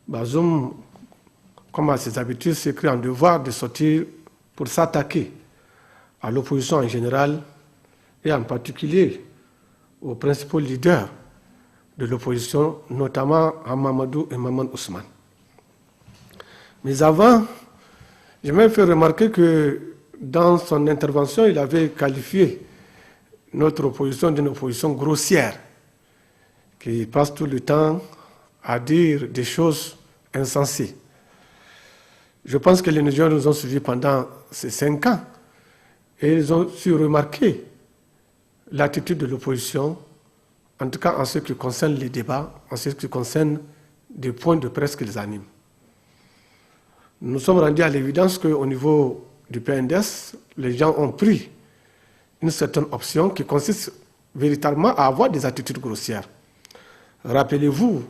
Bazoum, comme à ses habitudes, s'est cru en devoir de sortir pour s'attaquer à l'opposition en général et en particulier aux principaux leaders de l'opposition, notamment à Mamadou et Maman Ousmane. Mais avant, je m'ai fait remarquer que dans son intervention, il avait qualifié notre opposition d'une opposition grossière, qui passe tout le temps à dire des choses insensées. Je pense que les Nigériens nous ont suivis pendant ces 5 ans et ils ont su remarquer l'attitude de l'opposition, en tout cas en ce qui concerne les débats, en ce qui concerne des points de presse qu'ils animent. Nous sommes rendus à l'évidence qu'au niveau du PNDS, les gens ont pris une certaine option qui consiste véritablement à avoir des attitudes grossières. Rappelez-vous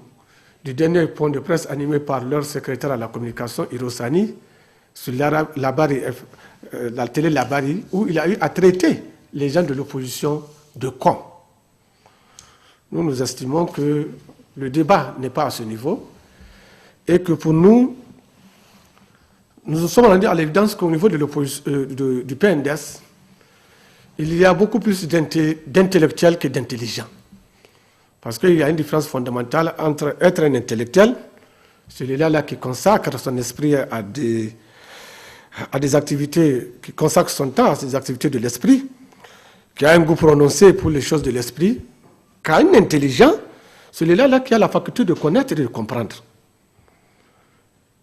du dernier point de presse animé par leur secrétaire à la communication, Hirosani, sur la télé Labari, où il a eu à traiter les gens de l'opposition de cons. Nous estimons que le débat n'est pas à ce niveau et que pour nous, nous sommes rendus à l'évidence qu'au niveau de du PNDS, il y a beaucoup plus d'intellectuels que d'intelligents. Parce qu'il y a une différence fondamentale entre être un intellectuel, celui-là qui consacre son esprit à des activités, qui consacre son temps à ces activités de l'esprit, qui a un goût prononcé pour les choses de l'esprit, qu'un intelligent, celui-là qui a la faculté de connaître et de comprendre.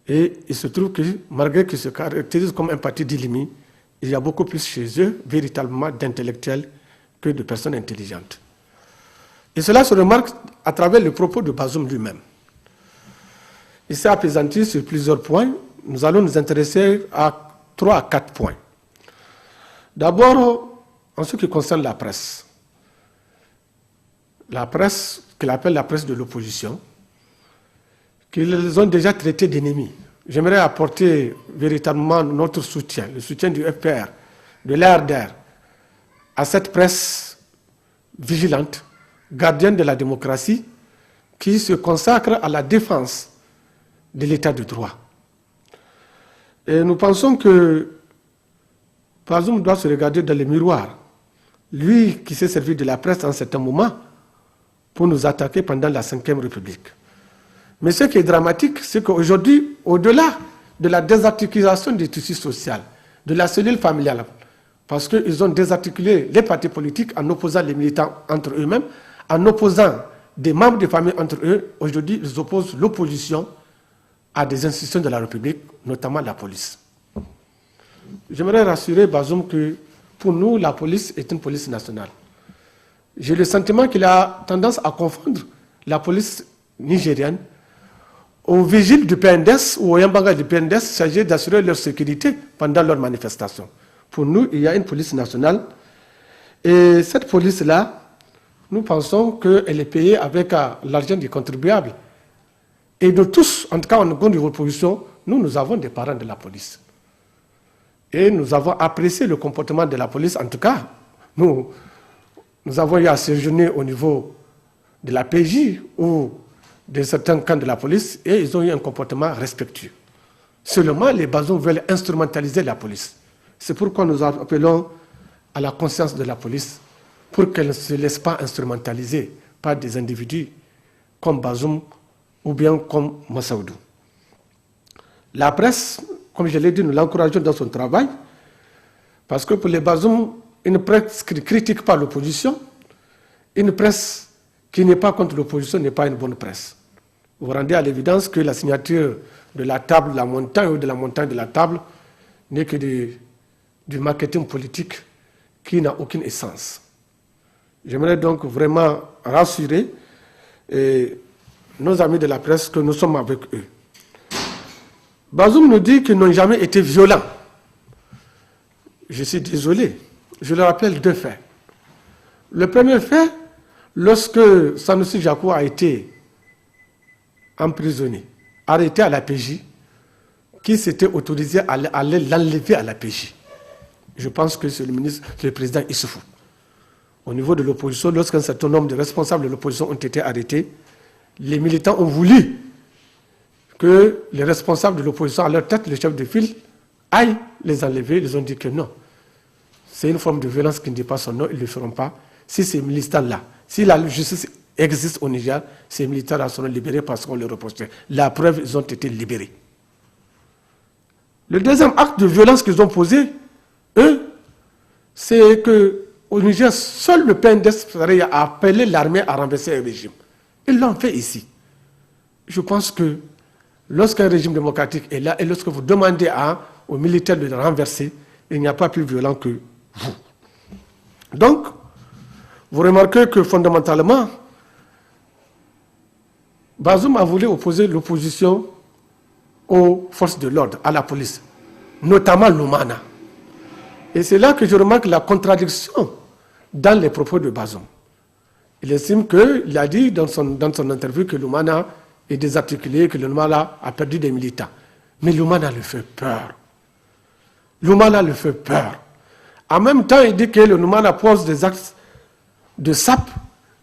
Et il se trouve que, malgré qu'ils se caractérisent comme un parti d'illimis, il y a beaucoup plus chez eux, véritablement, d'intellectuels que de personnes intelligentes. Et cela se remarque à travers le propos de Bazoum lui-même. Il s'est apaisanti sur plusieurs points. Nous allons nous intéresser à 3 à 4 points. D'abord, en ce qui concerne la presse qu'il appelle la presse de l'opposition, qu'ils ont déjà traité d'ennemis. J'aimerais apporter véritablement notre soutien, le soutien du FPR, de l'ARDR, à cette presse vigilante, gardienne de la démocratie, qui se consacre à la défense de l'état de droit. Et nous pensons que Bazoum doit se regarder dans le miroir. Lui qui s'est servi de la presse en certain moment pour nous attaquer pendant la Ve République. Mais ce qui est dramatique, c'est qu'aujourd'hui, au-delà de la désarticulation du tissu social, de la cellule familiale, parce qu'ils ont désarticulé les partis politiques en opposant les militants entre eux-mêmes, en opposant des membres de famille entre eux, aujourd'hui, ils opposent l'opposition à des institutions de la République, notamment la police. J'aimerais rassurer Bazoum que pour nous, la police est une police nationale. J'ai le sentiment qu'il a tendance à confondre la police nigérienne aux vigiles du PNDS ou aux Yambanga du PNDS chargés d'assurer leur sécurité pendant leurs manifestations. Pour nous, il y a une police nationale et cette police-là, nous pensons qu'elle est payée avec l'argent des contribuables. Et de tous, en tout cas en grande de l'opposition, nous avons des parents de la police. Et nous avons apprécié le comportement de la police. En tout cas, nous avons eu à séjourner au niveau de la PJ ou de certains camps de la police et ils ont eu un comportement respectueux. Seulement, les Bazoum veulent instrumentaliser la police. C'est pourquoi nous appelons à la conscience de la police pour qu'elle ne se laisse pas instrumentaliser par des individus comme Bazoum ou bien comme Massaoudou. La presse, comme je l'ai dit, nous l'encourageons dans son travail parce que pour les Bazoum, une presse qui ne critique pas l'opposition, une presse qui n'est pas contre l'opposition n'est pas une bonne presse. Vous vous rendez à l'évidence que la signature de la table, la montagne ou de la montagne de la table n'est que du marketing politique qui n'a aucune essence. J'aimerais donc vraiment rassurer nos amis de la presse que nous sommes avec eux. Bazoum nous dit qu'ils n'ont jamais été violents. Je suis désolé. Je le rappelle 2 faits. Le premier fait, lorsque Sanoussi Jakou a été emprisonné, arrêté à la PJ, qui s'était autorisé à aller l'enlever à la PJ. Je pense que c'est le président Issoufou. Au niveau de l'opposition, lorsqu'un certain nombre de responsables de l'opposition ont été arrêtés, les militants ont voulu que les responsables de l'opposition, à leur tête, le chef de file, aillent les enlever. Ils ont dit que non. C'est une forme de violence qui ne dit pas son nom, ils ne le feront pas. Si ces militants-là, si la justice existe au Niger, ces militants-là seront libérés parce qu'on les reprochait. La preuve, ils ont été libérés. Le deuxième acte de violence qu'ils ont posé, eux, c'est qu'au Niger, seul le PNDS a appelé l'armée à renverser le régime. Ils l'ont fait ici. Je pense que lorsqu'un régime démocratique est là et lorsque vous demandez aux militaires de le renverser, il n'y a pas plus violent que vous. Donc, vous remarquez que fondamentalement, Bazoum a voulu opposer l'opposition aux forces de l'ordre, à la police, notamment Lumana. Et c'est là que je remarque la contradiction dans les propos de Bazoum. Il estime qu'il a dit dans son interview que Lumana est désarticulé, que Lumana a perdu des militants. Mais Lumana le fait peur. Lumana le fait peur. En même temps, il dit que le Lumana pose des actes de sape,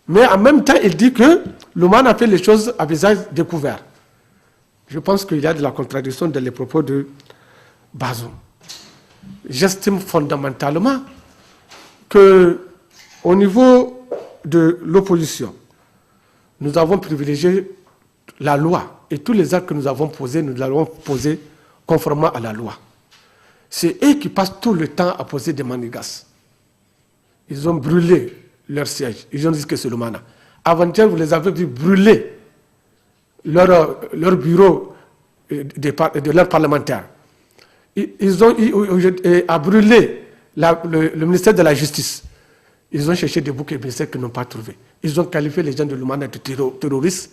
mais en même temps, il dit que Lumana fait les choses à visage découvert. Je pense qu'il y a de la contradiction dans les propos de Bazoum. J'estime fondamentalement qu'au niveau de l'opposition, nous avons privilégié la loi et tous les actes que nous avons posés, nous l'avons posés conformément à la loi. C'est eux qui passent tout le temps à poser des manigas. Ils ont brûlé leur siège. Ils ont dit que c'est le Lumana. Avant-hier, vous les avez vus brûler leur bureau de leurs parlementaires. Ils ont à brûler le ministère de la Justice. Ils ont cherché des boucs émissaires qu'ils n'ont pas trouvés. Ils ont qualifié les gens de Lumana de terroristes.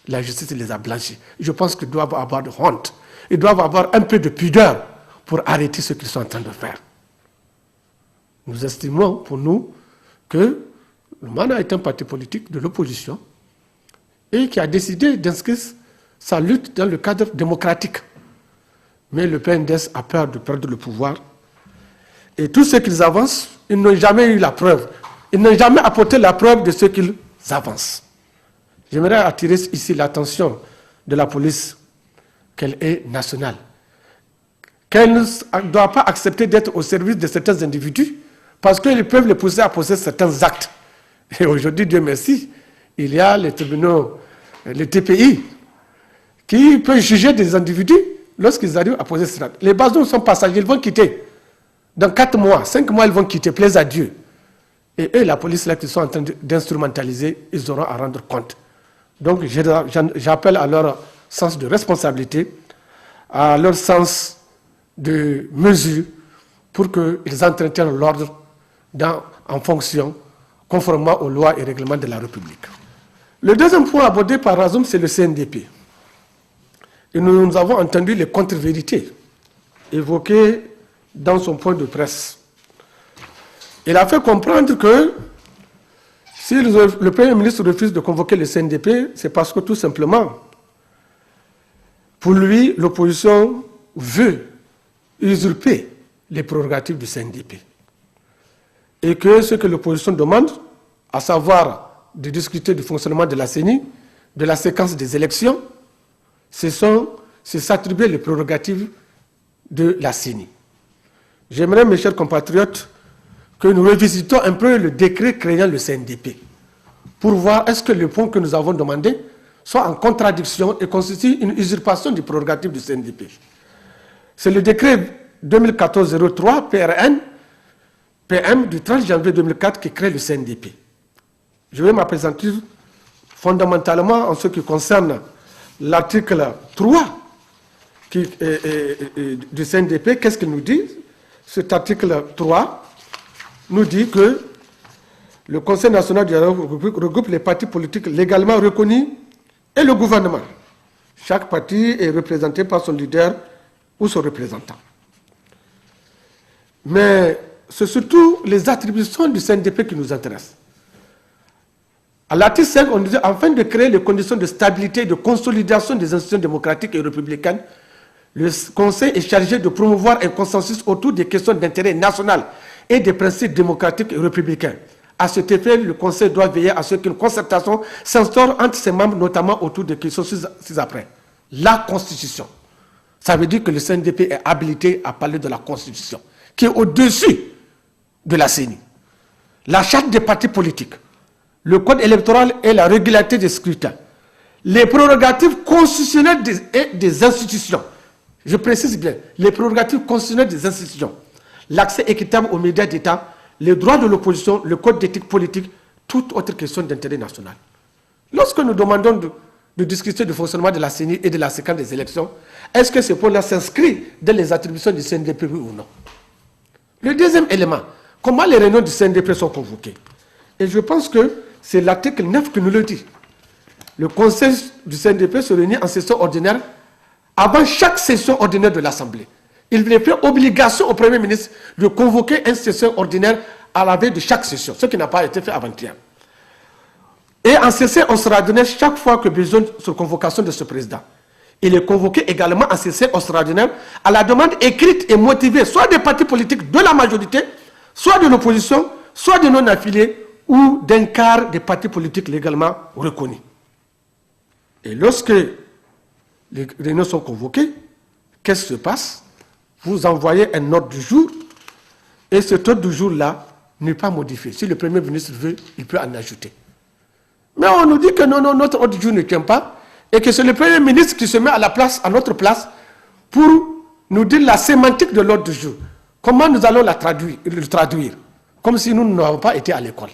La justice les a blanchis. Je pense qu'ils doivent avoir de honte. Ils doivent avoir un peu de pudeur pour arrêter ce qu'ils sont en train de faire. Nous estimons pour nous que Lumana est un parti politique de l'opposition et qui a décidé d'inscrire sa lutte dans le cadre démocratique. Mais le PNDS a peur de perdre le pouvoir. Et tout ce qu'ils avancent, ils n'ont jamais eu la preuve. Ils n'ont jamais apporté la preuve de ce qu'ils avancent. J'aimerais attirer ici l'attention de la police, qu'elle est nationale. Qu'elle ne doit pas accepter d'être au service de certains individus parce qu'ils peuvent les pousser à poser certains actes. Et aujourd'hui, Dieu merci, il y a les tribunaux, les TPI, qui peuvent juger des individus lorsqu'ils arrivent à poser ces actes. Les Bazoum sont passagers, ils vont quitter. Dans 4 mois, 5 mois, ils vont quitter, plaise à Dieu. Et eux, la police, là, qui sont en train d'instrumentaliser, ils auront à rendre compte. Donc, j'appelle à leur sens de responsabilité, à leur sens de mesure, pour qu'ils entretiennent l'ordre en fonction, conformément aux lois et règlements de la République. Le deuxième point abordé par Bazoum, c'est le CNDP. Et nous avons entendu les contre-vérités évoquées dans son point de presse. Il a fait comprendre que si le Premier ministre refuse de convoquer le CNDP, c'est parce que tout simplement, pour lui, l'opposition veut usurper les prérogatives du CNDP. Et que ce que l'opposition demande, à savoir de discuter du fonctionnement de la CENI, de la séquence des élections, c'est s'attribuer les prérogatives de la CENI. J'aimerais, mes chers compatriotes, que nous revisitons un peu le décret créant le CNDP pour voir est-ce que les points que nous avons demandés sont en contradiction et constituent une usurpation des prérogatives du CNDP. C'est le décret 2014-03 PRN PM du 30 janvier 2004 qui crée le CNDP. Je vais m'appesantir fondamentalement en ce qui concerne l'article 3 du CNDP. Qu'est-ce qu'il nous dit? Cet article 3 nous dit que le Conseil national du dialogue regroupe les partis politiques légalement reconnus et le gouvernement. Chaque parti est représenté par son leader ou son représentant. Mais c'est surtout les attributions du CNDP qui nous intéressent. À l'article 5, on disait, afin de créer les conditions de stabilité et de consolidation des institutions démocratiques et républicaines, le Conseil est chargé de promouvoir un consensus autour des questions d'intérêt national et des principes démocratiques et républicains. À cet effet, le Conseil doit veiller à ce qu'une concertation s'instaure entre ses membres, notamment autour des questions ci-après. la Constitution. Ça veut dire que le CNDP est habilité à parler de la Constitution, qui est au-dessus de la CENI. La charte des partis politiques, le code électoral et la régularité des scrutins, les prérogatives constitutionnelles des institutions, je précise bien, les prérogatives constitutionnelles des institutions, l'accès équitable aux médias d'État, les droits de l'opposition, le code d'éthique politique, toute autre question d'intérêt national. Lorsque nous demandons de discuter du fonctionnement de la CENI et de la séquence des élections, est-ce que ce point-là s'inscrit dans les attributions du CNDP ou non? Le deuxième élément, comment les réunions du CNDP sont convoquées? Et je pense que c'est l'article 9 qui nous le dit. Le conseil du CNDP se réunit en session ordinaire avant chaque session ordinaire de l'Assemblée. Il fait obligation au Premier ministre de convoquer une session ordinaire à la veille de chaque session, ce qui n'a pas été fait avant-hier. Et en session, on sera donné chaque fois que besoin sur convocation de ce président. Il est convoqué également en session extraordinaire à la demande écrite et motivée, soit des partis politiques de la majorité, soit de l'opposition, soit de non-affiliés ou d'un quart des partis politiques légalement reconnus. Et lorsque les réunions sont convoquées, qu'est-ce qui se passe? Vous envoyez un ordre du jour et cet ordre du jour-là n'est pas modifié. Si le Premier ministre veut, il peut en ajouter. Mais on nous dit que non, notre ordre du jour ne tient pas et que c'est le Premier ministre qui se met à notre place pour nous dire la sémantique de l'ordre du jour. Comment nous allons le traduire? Comme si nous n'avons pas été à l'école.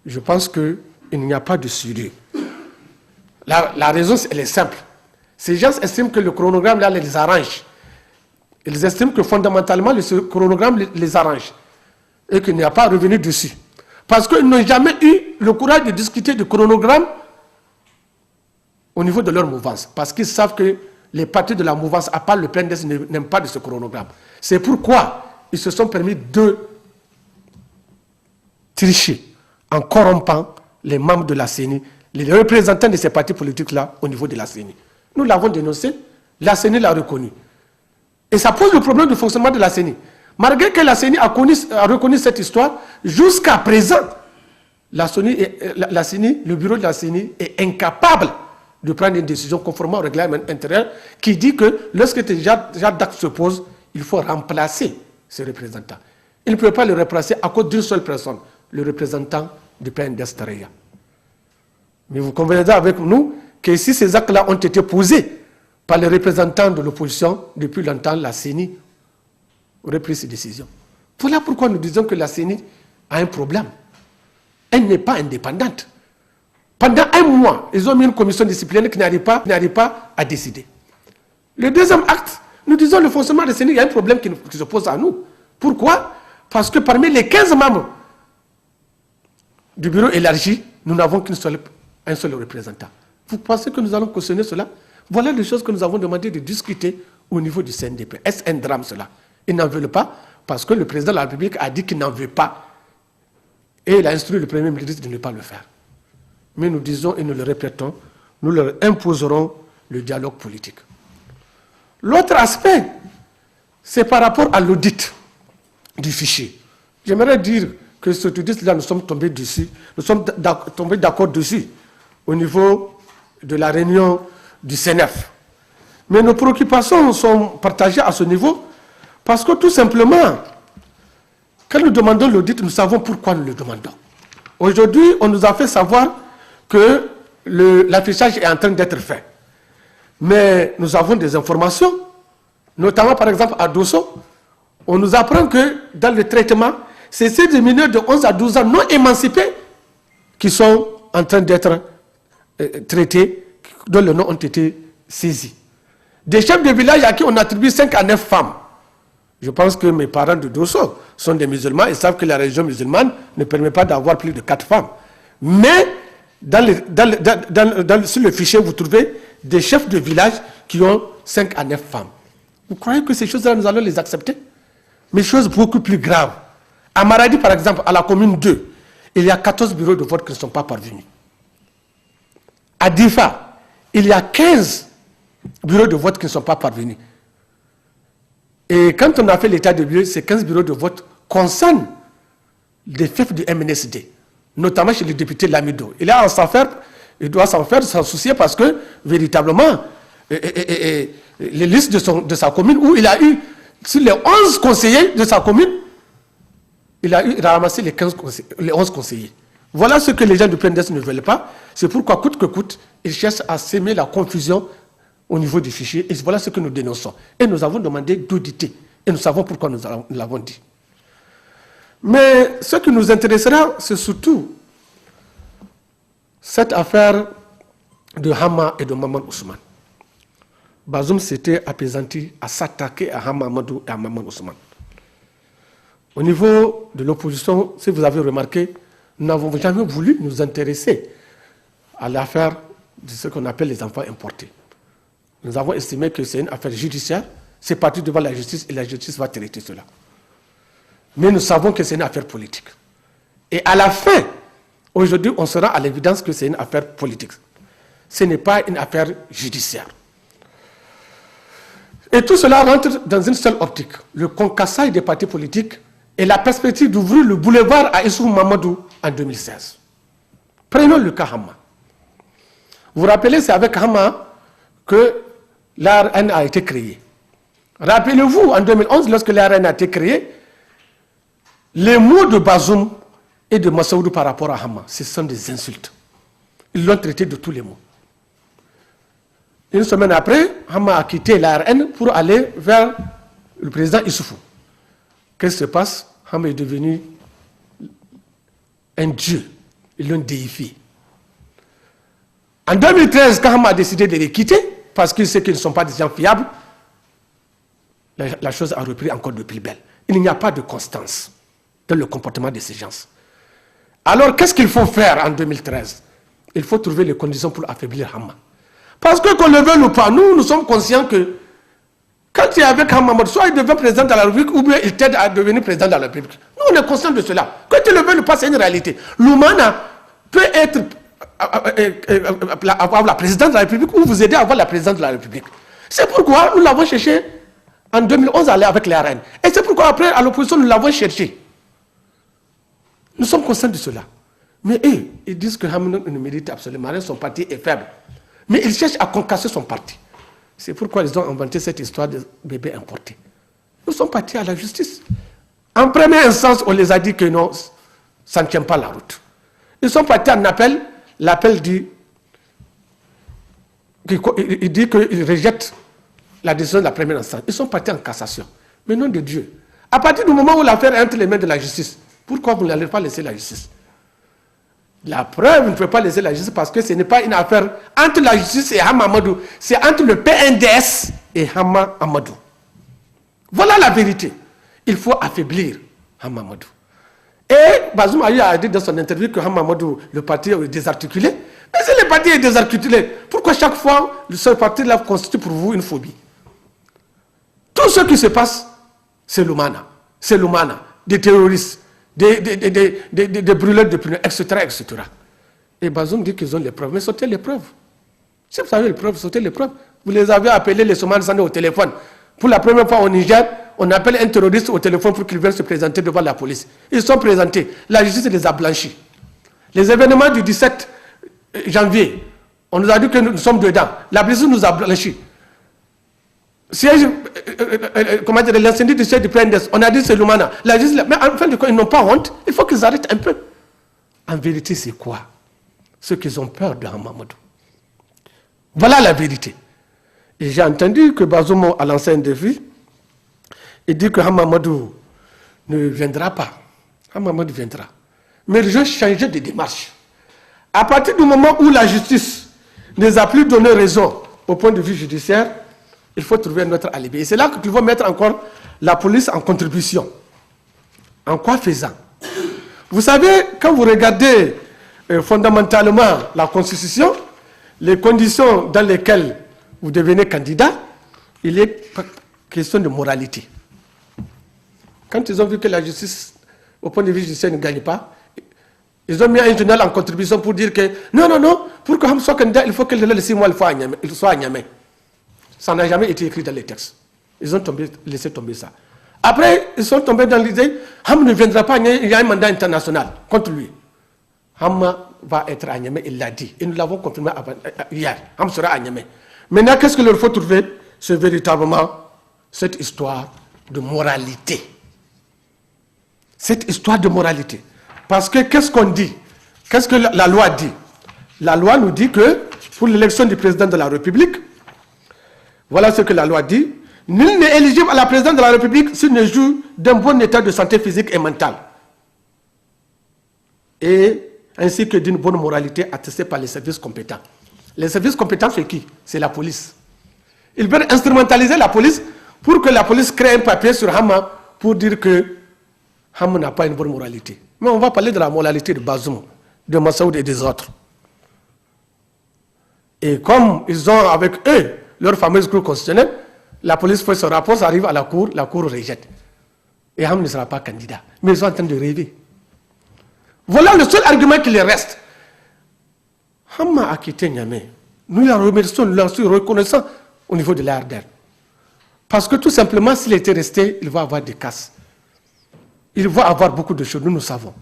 Je pense qu'il n'y a pas de sérieux. La raison, elle est simple. Ces gens estiment que le chronogramme là les arrange. Ils estiment que fondamentalement, le chronogramme les arrange et qu'il n'y a pas à revenir dessus. Parce qu'ils n'ont jamais eu le courage de discuter du chronogramme au niveau de leur mouvance. Parce qu'ils savent que les partis de la mouvance, à part le PNDS, n'aiment pas de ce chronogramme. C'est pourquoi ils se sont permis de tricher en corrompant les membres de la CENI, les représentants de ces partis politiques-là au niveau de la CENI. Nous l'avons dénoncé, la CENI l'a reconnu. Et ça pose le problème du fonctionnement de la CENI. Malgré que la CENI a reconnu cette histoire, jusqu'à présent, la CENI, le bureau de la CENI est incapable de prendre une décision conformément au règlement intérieur qui dit que lorsque déjà d'acte se pose, il faut remplacer ce représentant. Il ne peut pas le remplacer à cause d'une seule personne, le représentant du PNDS Tareya. Mais vous conviendrez avec nous que si ces actes-là ont été posés par les représentants de l'opposition, depuis longtemps, la CENI aurait pris ces décisions. Voilà pourquoi nous disons que la CENI a un problème. Elle n'est pas indépendante. Pendant un mois, ils ont mis une commission disciplinaire qui n'arrive pas à décider. Le deuxième acte, nous disons le fonctionnement de la CENI, il y a un problème qui se pose à nous. Pourquoi? Parce que parmi les 15 membres du bureau élargi, nous n'avons qu'un seul représentant. Vous pensez que nous allons cautionner cela? Voilà les choses que nous avons demandé de discuter au niveau du CNDP. Est-ce un drame cela? Ils n'en veulent pas parce que le président de la République a dit qu'il n'en veut pas. Et il a instruit le Premier ministre de ne pas le faire. Mais nous disons et nous le répétons, nous leur imposerons le dialogue politique. L'autre aspect, c'est par rapport à l'audit du fichier. J'aimerais dire que ce audit-là, nous sommes tombés dessus, nous sommes tombés d'accord dessus au niveau de la réunion du CNF. Mais nos préoccupations sont partagées à ce niveau parce que tout simplement, quand nous demandons l'audit, nous savons pourquoi nous le demandons. Aujourd'hui, on nous a fait savoir que l'affichage est en train d'être fait. Mais nous avons des informations, notamment par exemple à Dosso, on nous apprend que dans le traitement, c'est ces mineurs de 11 à 12 ans non émancipés qui sont en train d'être traités, dont les noms ont été saisis. Des chefs de village à qui on attribue 5 à 9 femmes. Je pense que mes parents de Dosso sont des musulmans et savent que la religion musulmane ne permet pas d'avoir plus de 4 femmes. Mais sur le fichier, vous trouvez des chefs de village qui ont 5 à 9 femmes. Vous croyez que ces choses-là, nous allons les accepter? Mais choses beaucoup plus graves. À Maradi, par exemple, à la commune 2, il y a 14 bureaux de vote qui ne sont pas parvenus. À Difa, il y a 15 bureaux de vote qui ne sont pas parvenus. Et quand on a fait l'état de lieu, ces 15 bureaux de vote concernent les fiefs du MNSD, notamment chez le député Lamido. Il doit s'en soucier parce que, véritablement, les listes de sa commune, où il a eu, sur les 11 conseillers de sa commune, il a ramassé les 11 conseillers. Voilà ce que les gens du PNDS ne veulent pas. C'est pourquoi, coûte que coûte, ils cherchent à semer la confusion au niveau du fichier. Et voilà ce que nous dénonçons. Et nous avons demandé d'auditer. Et nous savons pourquoi nous l'avons dit. Mais ce qui nous intéressera, c'est surtout cette affaire de Hama et de Maman Ousmane. Bazoum s'était apaisanti à s'attaquer à Hama Amadou et à Maman Ousmane. Au niveau de l'opposition, si vous avez remarqué, nous n'avons jamais voulu nous intéresser à l'affaire de ce qu'on appelle les enfants importés. Nous avons estimé que c'est une affaire judiciaire, c'est parti devant la justice et la justice va traiter cela. Mais nous savons que c'est une affaire politique. Et à la fin, aujourd'hui, on sera à l'évidence que c'est une affaire politique. Ce n'est pas une affaire judiciaire. Et tout cela rentre dans une seule optique, le concassage des partis politiques et la perspective d'ouvrir le boulevard à Issoufou Mamadou en 2016. Prenons le cas Hama. Vous vous rappelez, c'est avec Hama que l'ARN a été créé. Rappelez-vous, en 2011, lorsque l'ARN a été créé, les mots de Bazoum et de Massaoudou par rapport à Hama, ce sont des insultes. Ils l'ont traité de tous les mots. Une semaine après, Hama a quitté l'ARN pour aller vers le président Issoufou. Qu'est-ce qui se passe? Hama est devenu un dieu. Ils l'ont déifié. En 2013, quand Hama a décidé de les quitter, parce qu'il sait qu'ils ne sont pas des gens fiables, la chose a repris encore de plus belle. Il n'y a pas de constance dans le comportement de ces gens. Alors, qu'est-ce qu'il faut faire en 2013? Il faut trouver les conditions pour affaiblir Hama. Parce que qu'on le veuille ou pas, nous sommes conscients que quand tu es avec Hama Amadou, soit il devient président de la République ou bien il t'aide à devenir président de la République. Nous, on est conscients de cela. Quand tu le veuilles ou pas, c'est une réalité. L'Oumana peut être avoir la présidence de la République ou vous aider à avoir la présidence de la République. C'est pourquoi nous l'avons cherché en 2011 à aller avec les RN. Et c'est pourquoi après, à l'opposition, nous l'avons cherché. Nous sommes conscients de cela. Mais eux, ils disent que Hama ne mérite absolument rien, son parti est faible. Mais ils cherchent à concasser son parti. C'est pourquoi ils ont inventé cette histoire de bébé importé. Nous sommes partis à la justice. En première instance, on les a dit que non, ça ne tient pas la route. Ils sont partis en appel. L'appel dit qu'il rejette la décision de la première instance. Ils sont partis en cassation. Mais nom de Dieu. À partir du moment où l'affaire est entre les mains de la justice, pourquoi vous n'allez pas laisser la justice? La preuve, vous ne pouvez pas laisser la justice parce que ce n'est pas une affaire entre la justice et Hama Amadou. C'est entre le PNDS et Hama Amadou. Voilà la vérité. Il faut affaiblir Hama Amadou. Et Bazoum a dit dans son interview que Hama Amadou, le parti est désarticulé. Mais si le parti est désarticulé, pourquoi chaque fois ce parti-là constitue pour vous une phobie? Tout ce qui se passe, c'est l'Oumana. C'est l'Oumana, des terroristes, des brûleurs de pneus, etc., etc. Et Bazoum dit qu'ils ont les preuves. Mais sortez les preuves. Si vous avez les preuves, sortez les preuves. Vous les avez appelés les Somalis au téléphone. Pour la première fois au Niger, on appelle un terroriste au téléphone pour qu'il vienne se présenter devant la police. Ils sont présentés. La justice les a blanchis. Les événements du 17 janvier, on nous a dit que nous sommes dedans. La police nous a blanchis. Comment dire, l'incendie du siège du PNDS, on a dit c'est l'Oumana. La justice, mais en fin de compte, ils n'ont pas honte. Il faut qu'ils arrêtent un peu. En vérité, c'est quoi? Ceux qui ont peur de Hama Amadou. Voilà la vérité. Et j'ai entendu que Bazoum a lancé un défi. Il dit que Hama Amadou ne viendra pas. Hama Amadou viendra. Mais je changeais de démarche. À partir du moment où la justice ne nous a plus donné raison au point de vue judiciaire, il faut trouver notre alibi. Et c'est là que tu vas mettre encore la police en contribution. En quoi faisant? Vous savez, quand vous regardez fondamentalement la Constitution, les conditions dans lesquelles vous devenez candidat, il est question de moralité. Quand ils ont vu que la justice, au point de vue judiciaire, ne gagne pas, ils ont mis un journal en contribution pour dire que non, pour que Hama soit candidat, il faut que le 6 mois il soit à Niamey. Ça n'a jamais été écrit dans les textes. Ils ont laissé tomber ça. Après, ils sont tombés dans l'idée, Hama ne viendra pas, il y a un mandat international contre lui. Hama va être à Niamey, il l'a dit. Et nous l'avons confirmé hier. Hama sera à Niamey. Maintenant, qu'est-ce qu'il leur faut trouver? C'est véritablement cette histoire de moralité. Cette histoire de moralité. Parce que qu'est-ce qu'on dit? Qu'est-ce que la loi dit? La loi nous dit que pour l'élection du président de la République, voilà ce que la loi dit. Nul n'est éligible à la présidence de la République s'il ne joue d'un bon état de santé physique et mentale. Et ainsi que d'une bonne moralité attestée par les services compétents. Les services compétents, c'est qui? C'est la police. Ils veulent instrumentaliser la police pour que la police crée un papier sur Hama pour dire que Hama n'a pas une bonne moralité. Mais on va parler de la moralité de Bazoum, de Massaoud et des autres. Et comme ils ont avec eux leur fameuse cour constitutionnelle, la police fait son rapport, ça arrive à la cour rejette. Et Hama ne sera pas candidat. Mais ils sont en train de rêver. Voilà le seul argument qui les reste. Hama a quitté Niamey. Nous la remercions, nous la sommes reconnaissants au niveau de l'ARDR. Parce que tout simplement, s'il était resté, il va avoir des casses. Il va avoir beaucoup de choses, nous savons.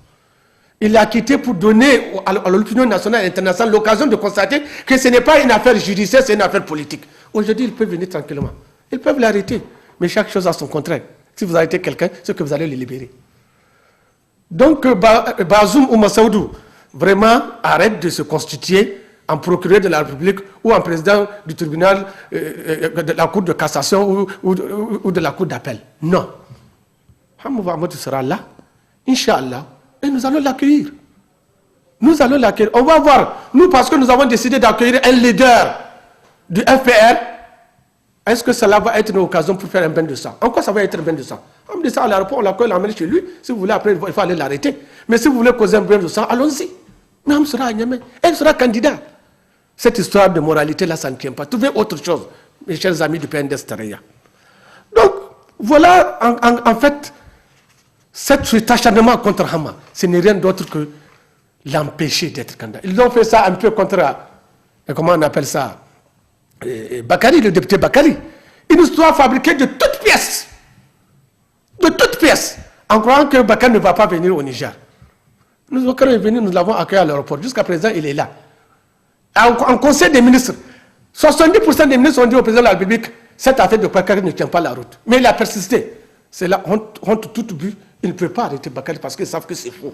Il a quitté pour donner à l'opinion nationale et internationale l'occasion de constater que ce n'est pas une affaire judiciaire, c'est une affaire politique. Aujourd'hui, ils peuvent venir tranquillement. Ils peuvent l'arrêter. Mais chaque chose a son contraire. Si vous arrêtez quelqu'un, c'est que vous allez le libérer. Donc, Bazoum ou Massaoudou, vraiment, arrête de se constituer en procureur de la République ou en président du tribunal de la Cour de cassation ou de la Cour d'appel. Non. Hamou Mahmoud sera là, Inch'Allah, et nous allons l'accueillir. Nous allons l'accueillir. On va voir, nous, parce que nous avons décidé d'accueillir un leader du FPR, est-ce que cela va être une occasion pour faire un bain de sang? En quoi ça va être un bain de sang? On me dit ça à l'aéroport, on l'accueille, on l'emmène chez lui. Si vous voulez, après, il faut aller l'arrêter. Mais si vous voulez causer un bain de sang, allons-y. Mais on sera à Niamey. Elle sera candidat. Cette histoire de moralité, là, ça ne tient pas. Trouvez autre chose, mes chers amis du PNDS Tareya. Donc, voilà, en fait, cet acharnement contre Hama, ce n'est rien d'autre que l'empêcher d'être candidat. Ils ont fait ça un peu contre, comment on appelle ça, Bakari, le député Bakari. Une histoire fabriquée de toutes pièces. De toutes pièces. En croyant que Bakari ne va pas venir au Niger. Nous, quand il est venu, nous l'avons accueilli à l'aéroport. Jusqu'à présent, il est là. En conseil des ministres, 70% des ministres ont dit au président de la République, cette affaire de Bakari ne tient pas la route. Mais il a persisté. C'est là, honte toute but, il ne peut pas arrêter Bakari parce qu'ils savent que c'est faux.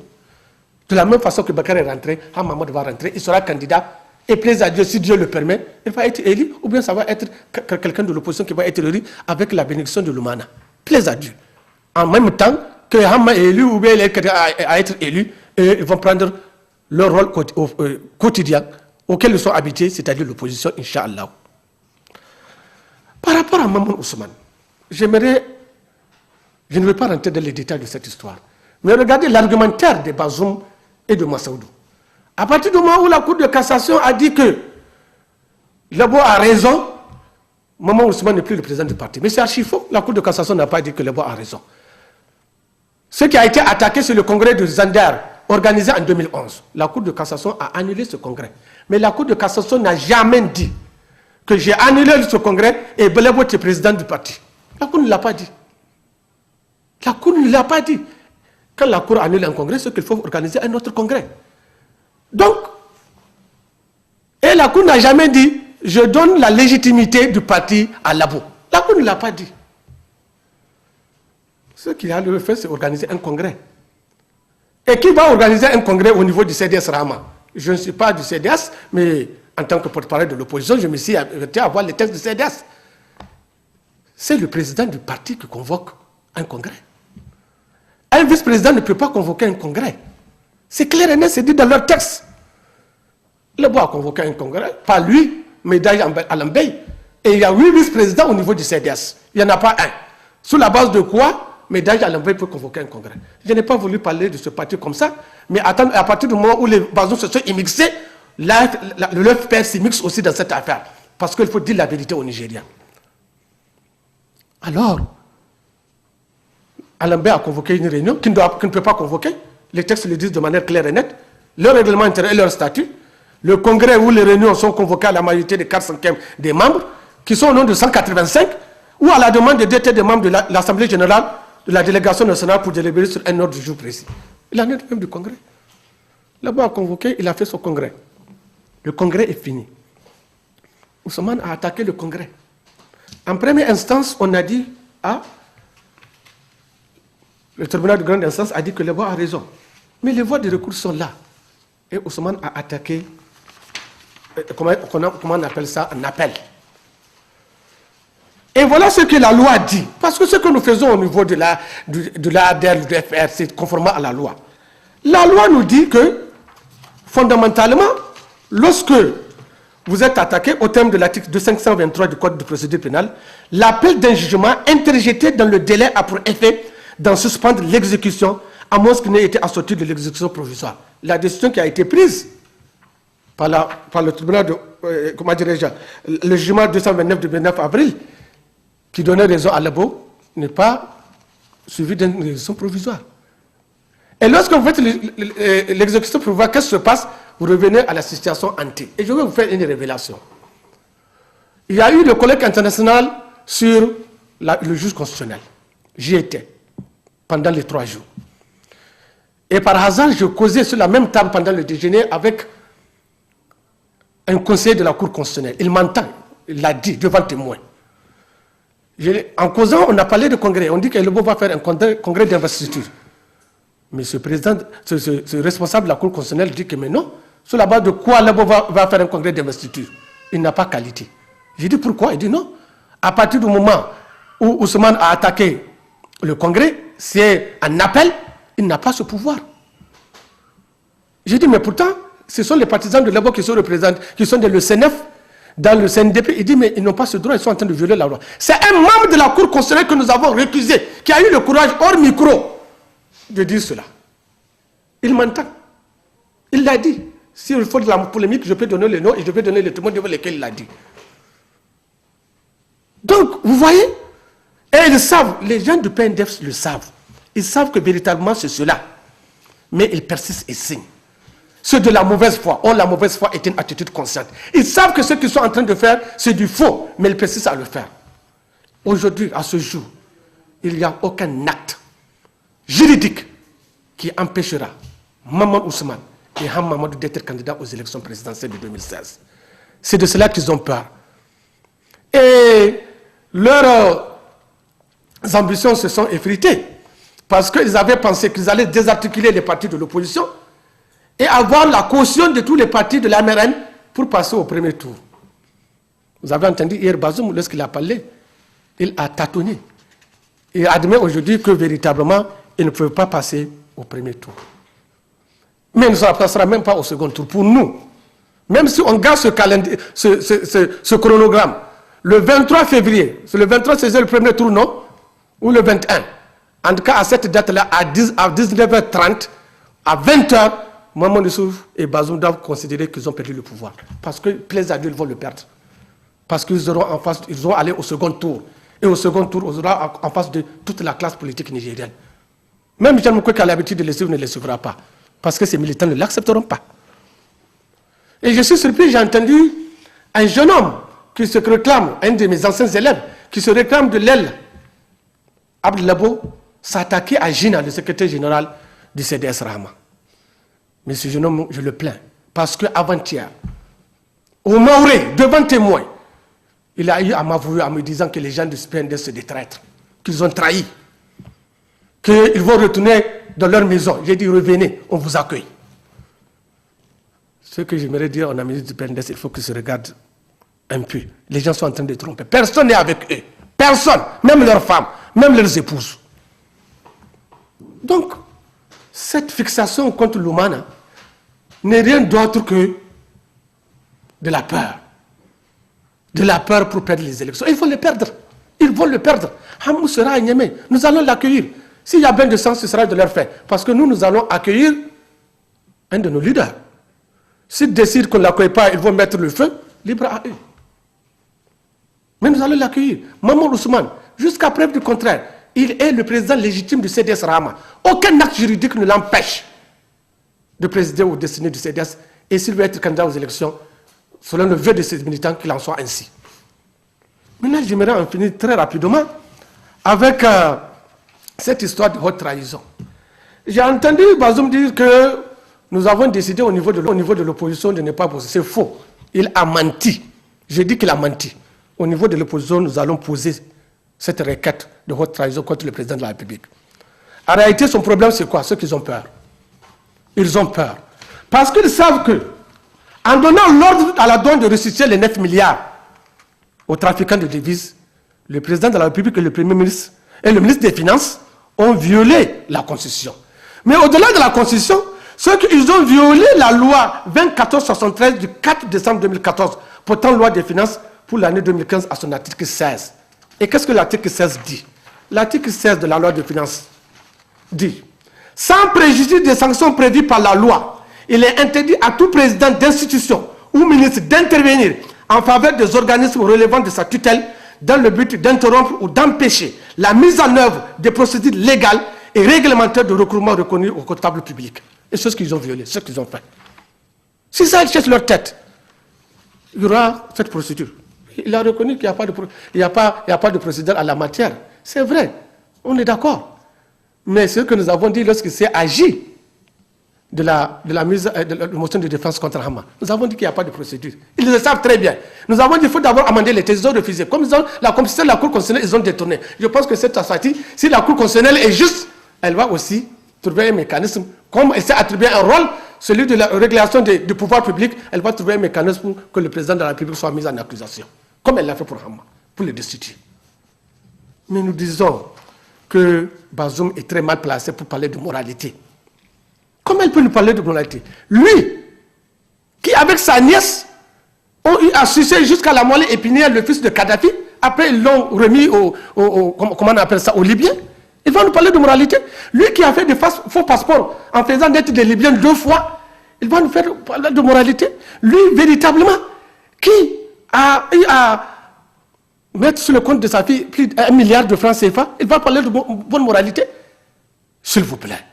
De la même façon que Bakari est rentré, Hamamoud va rentrer, il sera candidat. Et plaise à Dieu, si Dieu le permet, il va être élu, ou bien ça va être quelqu'un de l'opposition qui va être élu avec la bénédiction de l'Oumana. Plaise à Dieu. En même temps que Hama est élu, ou bien il est à être élu, et ils vont prendre leur rôle quotidien auquel ils sont habitués, c'est-à-dire l'opposition, Inch'Allah. Par rapport à Mamoun Ousmane, je ne vais pas rentrer dans les détails de cette histoire, mais regardez l'argumentaire de Bazoum et de Massaoudou. À partir du moment où la Cour de cassation a dit que Lebo a raison, Mamoun Ousmane n'est plus le président du parti. Mais c'est archi faux. La Cour de cassation n'a pas dit que Lebo a raison. Ce qui a été attaqué, c'est le congrès de Zander, organisé en 2011. La Cour de cassation a annulé ce congrès. Mais la Cour de cassation n'a jamais dit que j'ai annulé ce congrès et Lebo est président du parti. La Cour ne l'a pas dit. La Cour ne l'a pas dit. Quand la Cour annule un congrès, c'est qu'il faut organiser un autre congrès. Donc, et la Cour n'a jamais dit, je donne la légitimité du parti à Labo. La Cour ne l'a pas dit. Ce qu'il a fait, c'est organiser un congrès. Et qui va organiser un congrès au niveau du CDS Rama? Je ne suis pas du CDS, mais en tant que porte-parole de l'opposition, je me suis arrêté à voir les textes du CDS. C'est le président du parti qui convoque un congrès. Un vice-président ne peut pas convoquer un congrès. C'est clair et net, c'est dit dans leur texte. Le bois a convoqué un congrès, pas lui, mais Alambey. Et il y a 8 vice-présidents au niveau du CDS. Il n'y en a pas un. Sur la base de quoi Médaille Alambey peut convoquer un congrès. Je n'ai pas voulu parler de ce parti comme ça, mais à partir du moment où les Bazoum se sont immixés, le FPR s'immixe aussi dans cette affaire. Parce qu'il faut dire la vérité aux Nigériens. Alors, Alambey a convoqué une réunion qu'il ne peut pas convoquer. Les textes le disent de manière claire et nette. Leur règlement intérieur et leur statut. Le congrès où les réunions sont convoquées à la majorité des 4/5 des membres, qui sont au nombre de 185, ou à la demande des 2 tiers des membres de l'Assemblée générale de la délégation nationale pour délibérer sur un ordre du jour précis. Il en est même du congrès. Là-bas a convoqué, il a fait son congrès. Le congrès est fini. Ousmane a attaqué le Congrès. En première instance, on a dit, le tribunal de grande instance a dit que les voix a raison. Mais les voies de recours sont là. Et Ousmane a attaqué, comment on appelle ça, un appel. Et voilà ce que la loi dit. Parce que ce que nous faisons au niveau de l'ADER, du FR, c'est conformément à la loi. La loi nous dit que, fondamentalement, lorsque vous êtes attaqué au terme de l'article 2523 du Code de procédure pénale, l'appel d'un jugement interjeté dans le délai a pour effet d'en suspendre l'exécution, à moins qu'il n'ait été assorti de l'exécution provisoire. La décision qui a été prise par le tribunal de, comment dirais-je, le jugement 229 du 29 avril, qui donnait raison à Labo, n'est pas suivi d'une exécution provisoire. Et lorsque vous faites l'exécution provisoire, qu'est-ce qui se passe? Vous revenez à la situation ante. Et je vais vous faire une révélation. Il y a eu le colloque international sur le juge constitutionnel. J'y étais pendant les 3 jours. Et par hasard, je causais sur la même table pendant le déjeuner avec un conseiller de la Cour constitutionnelle. Il m'entend, il l'a dit devant témoin. En causant, on a parlé de congrès. On dit que Lebo va faire un congrès d'investiture. Mais ce responsable de la Cour constitutionnelle dit que mais non, sur la base de quoi Lebo va faire un congrès d'investiture? Il n'a pas qualité. J'ai dit pourquoi? Il dit non. À partir du moment où Ousmane a attaqué le congrès, c'est un appel, il n'a pas ce pouvoir. J'ai dit mais pourtant, ce sont les partisans de Lebo qui sont représentés, qui sont dans le CNF, dans le CNDP. Il dit mais ils n'ont pas ce droit, ils sont en train de violer la loi. C'est un membre de la Cour constitutionnelle que nous avons récusé, qui a eu le courage hors micro de dire cela. Il m'entend. Il l'a dit. S'il faut de la polémique, je peux donner le nom et je peux donner les témoins devant lesquels il l'a dit. Donc, vous voyez, et ils savent, les gens du PNDF le savent. Ils savent que véritablement c'est cela. Mais ils persistent et signent. Ceux de la mauvaise foi ont la mauvaise foi est une attitude consciente. Ils savent que ce qu'ils sont en train de faire, c'est du faux, mais ils persistent à le faire. Aujourd'hui, à ce jour, il n'y a aucun acte juridique qui empêchera Maman Ousmane et Ham Mamadou d'être candidats aux élections présidentielles de 2016. C'est de cela qu'ils ont peur. Et leurs ambitions se sont effritées parce qu'ils avaient pensé qu'ils allaient désarticuler les partis de l'opposition et avoir la caution de tous les partis de la MRN pour passer au premier tour. Vous avez entendu hier Bazoum, lorsqu'il a parlé, il a tâtonné. Il admet aujourd'hui que véritablement, ils ne peuvent pas passer au premier tour. Mais il ne passera même pas au second tour. Pour nous, même si on garde ce calendrier, ce chronogramme, le 23 février, c'est le 23, c'est le premier tour, non? Ou le 21. En tout cas, à cette date-là, à 19h30, à 20h, Maman Youssouf et Bazoum doivent considérer qu'ils ont perdu le pouvoir. Parce que les adultes vont le perdre. Parce qu'ils auront en face, ils vont aller au second tour. Et au second tour, on aura en face de toute la classe politique nigérienne. Même Michel Moukoué qui a l'habitude de les suivre ne les suivra pas. Parce que ces militants ne l'accepteront pas. Et je suis surpris, j'ai entendu un jeune homme qui se réclame, un de mes anciens élèves, qui se réclame de l'aile, Abdel Labo, s'attaquer à Gina, le secrétaire général du CDS Rahma. Mais ce jeune homme, je le plains. Parce qu'avant-hier, au Maoré, devant témoin, il a eu à m'avouer en me disant que les gens du PNDS sont des traîtres, qu'ils ont trahi, qu'ils vont retourner dans leur maison. J'ai dit, revenez, on vous accueille. Ce que j'aimerais dire aux amis du PNDS, il faut qu'ils se regardent un peu. Les gens sont en train de tromper. Personne n'est avec eux. Personne. Même leurs femmes, même leurs épouses. Donc, cette fixation contre l'Oumana n'est rien d'autre que de la peur. De la peur pour perdre les élections. Ils vont les perdre. Ils vont le perdre. Hamou sera à Niamey. Nous allons l'accueillir. S'il y a bien de sens, ce sera de leur fait. Parce que nous allons accueillir un de nos leaders. S'ils décident qu'on ne l'accueille pas, ils vont mettre le feu, libre à eux. Mais nous allons l'accueillir. Maman Ousmane, jusqu'à preuve du contraire, il est le président légitime du CDS Rahma. Aucun acte juridique ne l'empêche de présider aux destinées du CDS. Et s'il veut être candidat aux élections, selon le vœu de ses militants, qu'il en soit ainsi. Maintenant, j'aimerais en finir très rapidement avec cette histoire de haute trahison. J'ai entendu Bazoum dire que nous avons décidé au niveau de l'opposition de ne pas poser. C'est faux. Il a menti. J'ai dit qu'il a menti. Au niveau de l'opposition, nous allons poser cette requête de haute trahison contre le président de la République. En réalité, son problème, c'est quoi? Ceux qui ont peur. Ils ont peur. Parce qu'ils savent que, en donnant l'ordre à la douane de restituer les 9 milliards aux trafiquants de devises, le président de la République et le Premier ministre et le ministre des Finances ont violé la Constitution. Mais au-delà de la Constitution, ceux qui ont violé la loi 2473 du 4 décembre 2014, portant loi des finances pour l'année 2015 à son article 16. Et qu'est-ce que l'article 16 dit? L'article 16 de la loi des finances dit, sans préjudice des sanctions prévues par la loi, il est interdit à tout président d'institution ou ministre d'intervenir en faveur des organismes relevant de sa tutelle dans le but d'interrompre ou d'empêcher la mise en œuvre des procédures légales et réglementaires de recouvrement reconnus au comptable public. Et c'est ce qu'ils ont violé, ce qu'ils ont fait. Si ça cherche leur tête, il y aura cette procédure. Il a reconnu qu'il n'y a pas de procédure à la matière. C'est vrai, on est d'accord. Mais ce que nous avons dit lorsqu'il s'est agi de la motion de défense contre Hama, nous avons dit qu'il n'y a pas de procédure. Ils le savent très bien. Nous avons dit qu'il faut d'abord amender les thèses, ils ont refusé. Comme ils ont la complicité de la Cour constitutionnelle, ils ont détourné. Je pense que cette sortie, si la Cour constitutionnelle est juste, elle va aussi trouver un mécanisme, comme elle s'est attribué un rôle, celui de la régulation du pouvoir public, elle va trouver un mécanisme pour que le président de la République soit mis en accusation, comme elle l'a fait pour Hama, pour le destituer. Mais nous disons que Bazoum est très mal placé pour parler de moralité. Comment elle peut nous parler de moralité? Lui, qui avec sa nièce, ont eu à sucer jusqu'à la moelle épinière le fils de Kadhafi, après ils l'ont remis comment on appelle ça, aux Libyens. Il va nous parler de moralité. Lui qui a fait des faux passeports en faisant naître des Libyens 2 fois, il va nous faire parler de moralité. Lui, véritablement, qui a eu à mettre sur le compte de sa fille plus d'1 milliard de francs CFA, il va parler de bonne moralité. S'il vous plaît.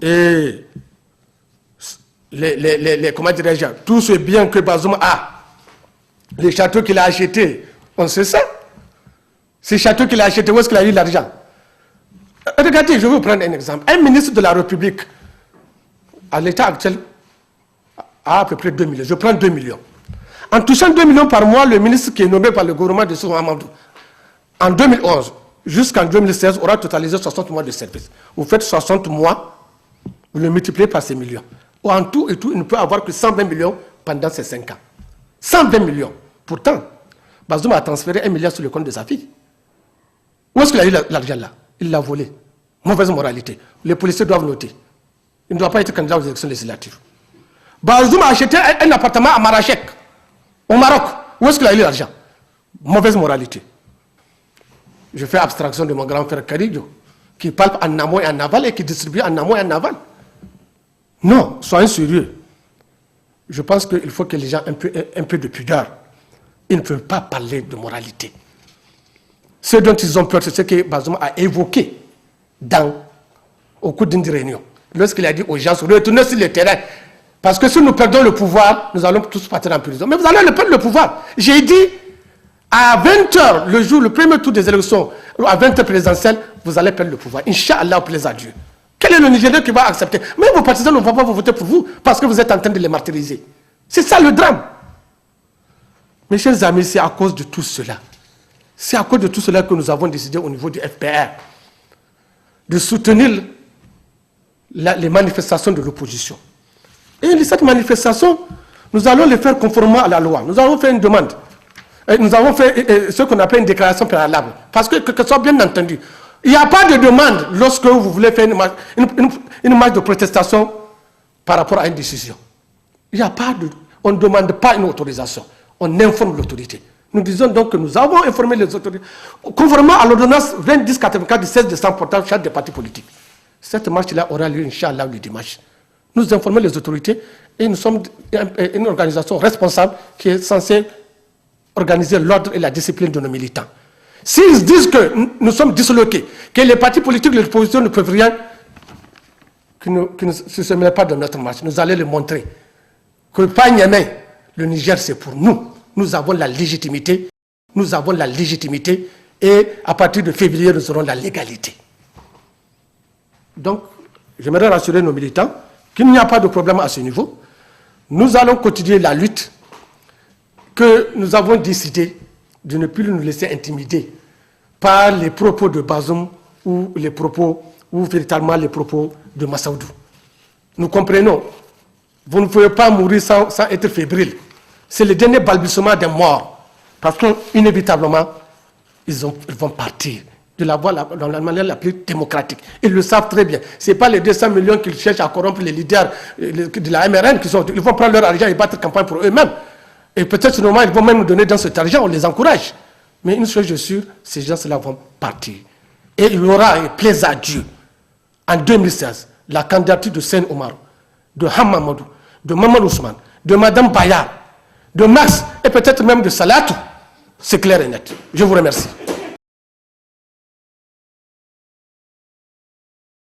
Et comment dirais-je, tout ce bien que Bazoum a, les châteaux qu'il a achetés, on sait ça. Ces châteaux qu'il a achetés, où est-ce qu'il a eu l'argent? Regardez, je vais vous prendre un exemple. Un ministre de la République, à l'état actuel, a à peu près 2 millions. Je prends 2 millions. En touchant 2 millions par mois, le ministre qui est nommé par le gouvernement de Soumou Amadou, en 2011 jusqu'en 2016, aura totalisé 60 mois de service. Vous faites 60 mois, vous le multipliez par ces millions. En tout et tout, il ne peut avoir que 120 millions pendant ces 5 ans. 120 millions. Pourtant, Bazoum a transféré 1 milliard sur le compte de sa fille. Où est-ce qu'il a eu l'argent là? Il l'a volé. Mauvaise moralité. Les policiers doivent noter. Il ne doit pas être candidat aux élections législatives. Bazoum a acheté un appartement à Marrakech, au Maroc. Où est-ce qu'il a eu l'argent? Mauvaise moralité. Je fais abstraction de mon grand frère Karidjo, qui parle en amont et en aval et qui distribue en amont et en aval. Non, soyez sérieux. Je pense qu'il faut que les gens aient un peu de pudeur. Ils ne peuvent pas parler de moralité. Ce dont ils ont peur, c'est ce que Bazoum a évoqué au cours d'une réunion. Lorsqu'il a dit aux gens, retournez sur le terrain. Parce que si nous perdons le pouvoir, nous allons tous partir en prison. Mais vous allez perdre le pouvoir. J'ai dit, à 20h, le premier tour des élections, à 20h présidentielle, vous allez perdre le pouvoir. Inch'Allah, plaise à Dieu. Quel est le Nigérien qui va accepter? Mais vos partisans ne vont pas voter pour vous parce que vous êtes en train de les martyriser. C'est ça le drame. Mes chers amis, c'est à cause de tout cela. C'est à cause de tout cela que nous avons décidé au niveau du FPR de soutenir les manifestations de l'opposition. Et cette manifestation, nous allons les faire conformément à la loi. Nous avons fait une demande. Nous avons fait ce qu'on appelle une déclaration préalable. Parce que ce soit bien entendu, il n'y a pas de demande lorsque vous voulez faire une marche de protestation par rapport à une décision. Il n'y a pas de... On ne demande pas une autorisation. On informe l'autorité. Nous disons donc que nous avons informé les autorités, conformément à l'ordonnance 2010-84 du 16 décembre portant charte des partis politiques. Cette marche-là aura lieu, Inch'Allah, le dimanche. Nous informons les autorités et nous sommes une organisation responsable qui est censée organiser l'ordre et la discipline de nos militants. S'ils disent que nous sommes disloqués, que les partis politiques de l'opposition ne peuvent rien, qu'ils ne se mêlent pas de notre marche, nous allons les montrer que pas Niamey, le Niger c'est pour nous. Nous avons la légitimité, et à partir de février, nous aurons la légalité. Donc, j'aimerais rassurer nos militants qu'il n'y a pas de problème à ce niveau. Nous allons continuer la lutte. que nous avons décidé de ne plus nous laisser intimider par les propos de Bazoum ou véritablement les propos de Massaoudou. Nous comprenons. Vous ne pouvez pas mourir sans être fébrile. C'est le dernier balbutiement des morts. Parce qu'inévitablement, ils vont partir de dans la manière la plus démocratique. Ils le savent très bien. Ce n'est pas les 200 millions qu'ils cherchent à corrompre les leaders de la MRN ils vont prendre leur argent et battre campagne pour eux-mêmes. Et peut-être normalement, ils vont même nous donner dans cet argent, on les encourage. Mais une chose je suis sûre, ces gens-là vont partir. Et il y aura, et plaise à Dieu, en 2016, la candidature de Sen Omar, de Hamamadou, de Maman Ousmane, de Madame Bayard, de Max et peut-être même de Salatou. C'est clair et net. Je vous remercie.